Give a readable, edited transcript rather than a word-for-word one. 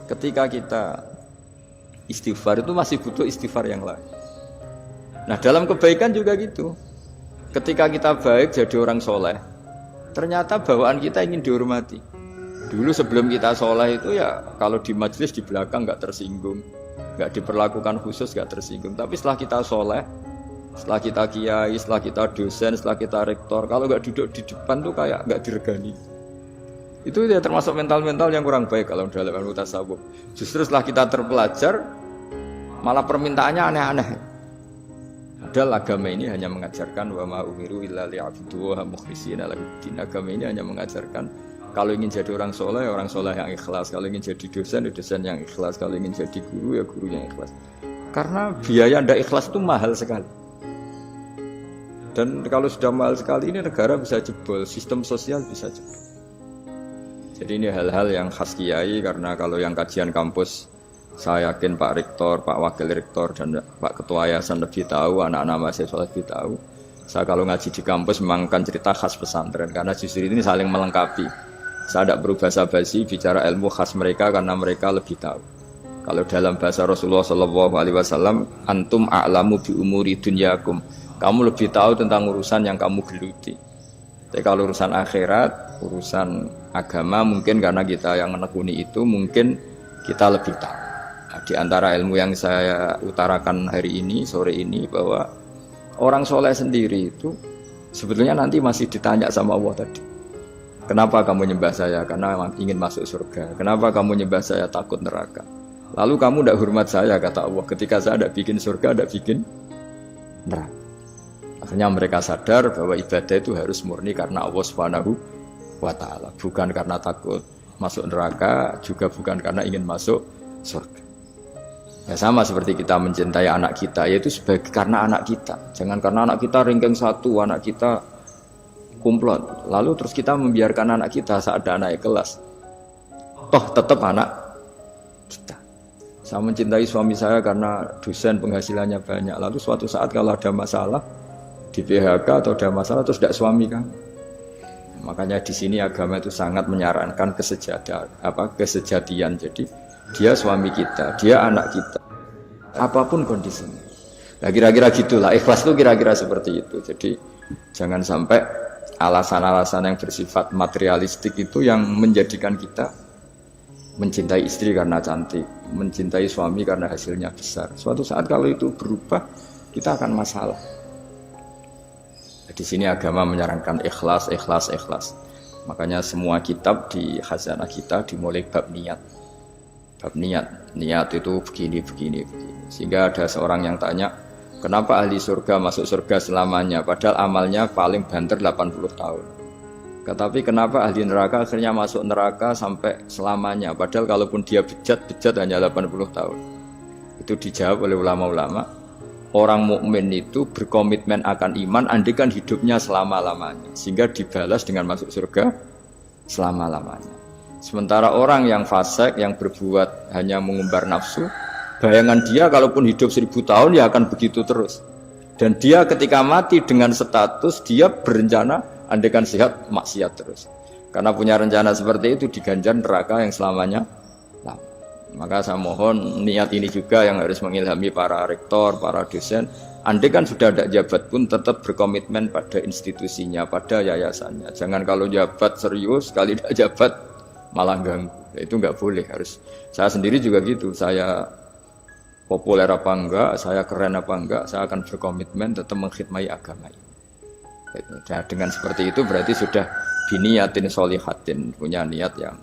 Ketika kita istighfar itu masih butuh istighfar yang lain. Nah dalam kebaikan juga gitu. Ketika kita baik jadi orang soleh, ternyata bawaan kita ingin dihormati. Dulu sebelum kita soleh itu ya kalau di majelis di belakang nggak tersinggung, nggak diperlakukan khusus, nggak tersinggung. Tapi setelah kita soleh, setelah kita kiai, setelah kita dosen, setelah kita rektor, kalau nggak duduk di depan tuh kayak nggak diregani. Itu ya termasuk mental-mental yang kurang baik kalau dalam ilmu tasawuf. Justru setelah kita terpelajar, malah permintaannya aneh-aneh. Padahal agama ini hanya mengajarkan wa ma umiru illa liya'budu wa mukhlishina lahuddin. Agama ini hanya mengajarkan kalau ingin jadi orang soleh yang ikhlas. Kalau ingin jadi dosen, ya dosen yang ikhlas. Kalau ingin jadi guru, ya guru yang ikhlas. Karena biaya ndak ikhlas itu mahal sekali. Dan kalau sudah mahal sekali ini negara bisa jebol, sistem sosial bisa jebol. Jadi ini hal-hal yang khas kiai karena kalau yang kajian kampus saya yakin Pak Rektor, Pak Wakil Rektor dan Pak Ketua Yayasan lebih tahu, anak-anak mahasiswa lebih tahu. Saya kalau ngaji di kampus memang kan cerita khas pesantren karena justru ini saling melengkapi. Saya tidak berubah basi bicara ilmu khas mereka karena mereka lebih tahu. Kalau dalam bahasa Rasulullah SAW, antum a'lamu bi umuri dunyakum. Kamu lebih tahu tentang urusan yang kamu geluti. Tapi kalau urusan akhirat, urusan agama mungkin karena kita yang menekuni itu mungkin kita lebih tahu. Nah, di antara ilmu yang saya utarakan hari ini, sore ini bahwa orang soleh sendiri itu sebetulnya nanti masih ditanya sama Allah tadi. Kenapa kamu nyembah saya? Karena ingin masuk surga. Kenapa kamu nyembah saya? Takut neraka. Lalu kamu tidak hormat saya, kata Allah. Ketika saya tidak bikin surga, tidak bikin neraka. Akhirnya mereka sadar bahwa ibadah itu harus murni karena Allah Subhanahu wa ta'ala. Bukan karena takut masuk neraka, juga bukan karena ingin masuk surga. Ya sama seperti kita mencintai anak kita, yaitu sebagai karena anak kita. Jangan karena anak kita ranking 1, anak kita kumplot. Lalu terus kita membiarkan anak kita saat ada naik kelas. Toh tetap anak kita. Saya mencintai suami saya karena dosen penghasilannya banyak. Lalu suatu saat kalau ada masalah di PHK atau ada masalah terus tidak suami kan. Makanya di sini agama itu sangat menyarankan kesejatian. Jadi dia suami kita, dia anak kita. Apapun kondisinya. Nah kira-kira gitulah. Ikhlas itu kira-kira seperti itu. Jadi jangan sampai alasan-alasan yang bersifat materialistik itu yang menjadikan kita mencintai istri karena cantik, mencintai suami karena hasilnya besar. Suatu saat kalau itu berubah, kita akan masalah. Di sini agama menyarankan ikhlas. Makanya semua kitab di khazanah kita dimulai bab niat. Bab niat itu begini. Sehingga ada seorang yang tanya, kenapa ahli surga masuk surga selamanya? Padahal amalnya paling banter 80 tahun. Tetapi kenapa ahli neraka akhirnya masuk neraka sampai selamanya? Padahal kalaupun dia bejat hanya 80 tahun. Itu dijawab oleh ulama-ulama. Orang mukmin itu berkomitmen akan iman andaikan hidupnya selama-lamanya sehingga dibalas dengan masuk surga selama-lamanya. Sementara orang yang fasik yang berbuat hanya mengumbar nafsu, bayangan dia kalaupun hidup 1000 tahun ya akan begitu terus. Dan dia ketika mati dengan status dia berencana andaikan sehat maksiat terus. Karena punya rencana seperti itu diganjar neraka yang selamanya lama. Maka saya mohon niat ini juga yang harus mengilhami para rektor, para dosen. Andai kan sudah ada jabat pun tetap berkomitmen pada institusinya, pada yayasannya. Jangan kalau jabat serius, sekali tidak jabat malah ganggu. Itu nggak boleh. Harus. Saya sendiri juga gitu. Saya populer apa enggak, saya keren apa enggak, saya akan berkomitmen tetap mengkhidmati agama ini. Nah, dengan seperti itu berarti sudah biniyatin sholihatin, punya niat yang